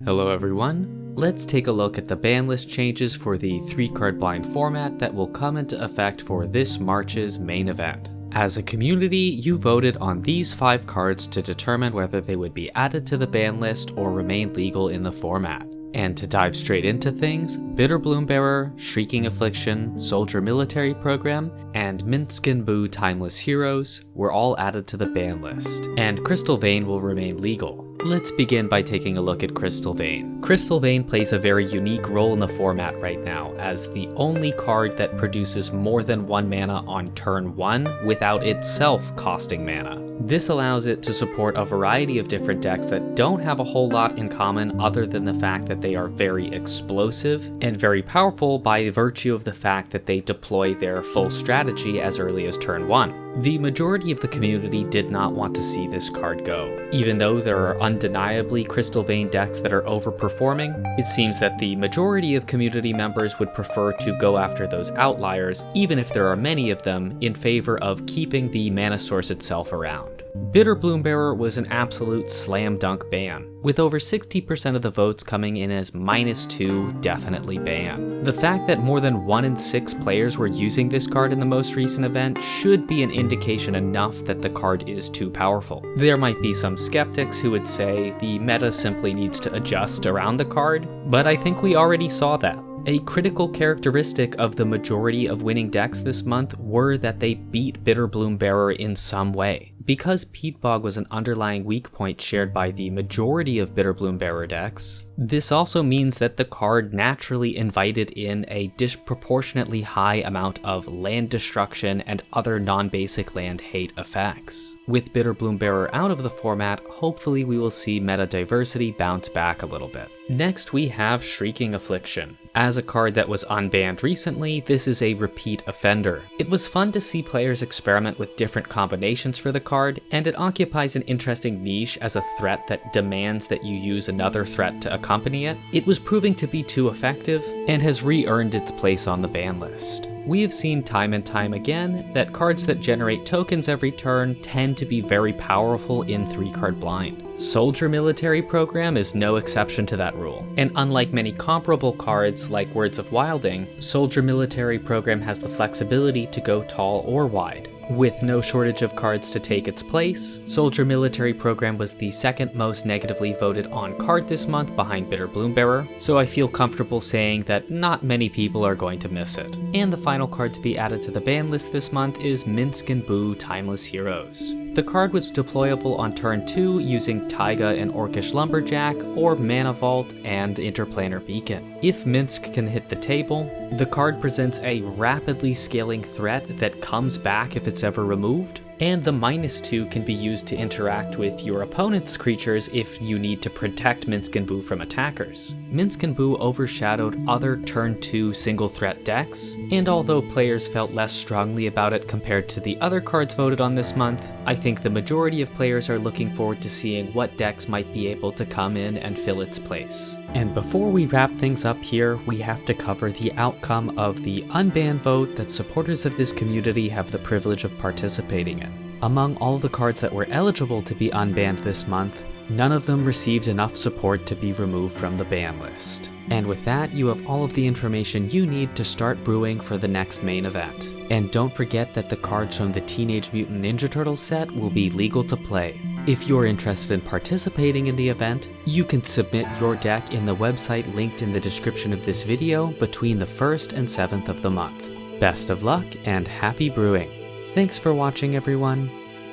Hello everyone, let's take a look at the ban list changes for the 3-card blind format that will come into effect for this March's main event. As a community, you voted on these 5 cards to determine whether they would be added to the ban list or remain legal in the format. And to dive straight into things, Bitterblossom, Shrieking Affliction, Soldier Military Program, and Minsc Boo Timeless Heroes were all added to the ban list, and Crystal Vein will remain legal. Let's begin by taking a look at Crystal Vein. Crystal Vein plays a very unique role in the format right now, as the only card that produces more than 1 mana on turn 1 without itself costing mana. This allows it to support a variety of different decks that don't have a whole lot in common other than the fact that they are very explosive and very powerful by virtue of the fact that they deploy their full strategy as early as turn 1. The majority of the community did not want to see this card go. Even though there are undeniably Crystal Vein decks that are overperforming, it seems that the majority of community members would prefer to go after those outliers, even if there are many of them, in favor of keeping the mana source itself around. Bitterblossom was an absolute slam dunk ban, with over 60% of the votes coming in as -2 definitely ban. The fact that more than 1 in 6 players were using this card in the most recent event should be an indication enough that the card is too powerful. There might be some skeptics who would say the meta simply needs to adjust around the card, but I think we already saw that. A critical characteristic of the majority of winning decks this month were that they beat Bitterblossom in some way. Because Peat Bog was an underlying weak point shared by the majority of Bitterblossom decks, this also means that the card naturally invited in a disproportionately high amount of land destruction and other non-basic land hate effects. With Bitterblossom out of the format, hopefully we will see meta diversity bounce back a little bit. Next we have Shrieking Affliction. As a card that was unbanned recently, this is a repeat offender. It was fun to see players experiment with different combinations for the card, and it occupies an interesting niche as a threat that demands that you use another threat to accompany it. It was proving to be too effective, and has re-earned its place on the ban list. We have seen time and time again that cards that generate tokens every turn tend to be very powerful in 3-card blind. Soldier Military Program is no exception to that rule, and unlike many comparable cards like Words of Wilding, Soldier Military Program has the flexibility to go tall or wide. With no shortage of cards to take its place, Soldier Military Program was the second most negatively voted on card this month behind Bitterblossom, so I feel comfortable saying that not many people are going to miss it. And the final card to be added to the ban list this month is Minsc Boo Timeless Heroes. The card was deployable on turn 2 using Taiga and Orcish Lumberjack, or Mana Vault and Interplanar Beacon. If Minsc can hit the table, the card presents a rapidly scaling threat that comes back if it's ever removed, and the -2 can be used to interact with your opponent's creatures if you need to protect Minsc Boo from attackers. Minsc Boo overshadowed other turn 2 single threat decks, and although players felt less strongly about it compared to the other cards voted on this month, I think the majority of players are looking forward to seeing what decks might be able to come in and fill its place. And before we wrap things up here, we have to cover the outcome of the Unban vote that supporters of this community have the privilege of participating in. Among all the cards that were eligible to be unbanned this month, none of them received enough support to be removed from the ban list. And with that, you have all of the information you need to start brewing for the next main event. And don't forget that the cards from the Teenage Mutant Ninja Turtles set will be legal to play. If you're interested in participating in the event, you can submit your deck in the website linked in the description of this video between the 1st and 7th of the month. Best of luck and happy brewing! Thanks for watching everyone,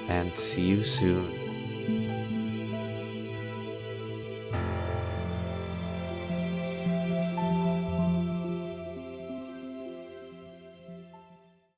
and see you soon.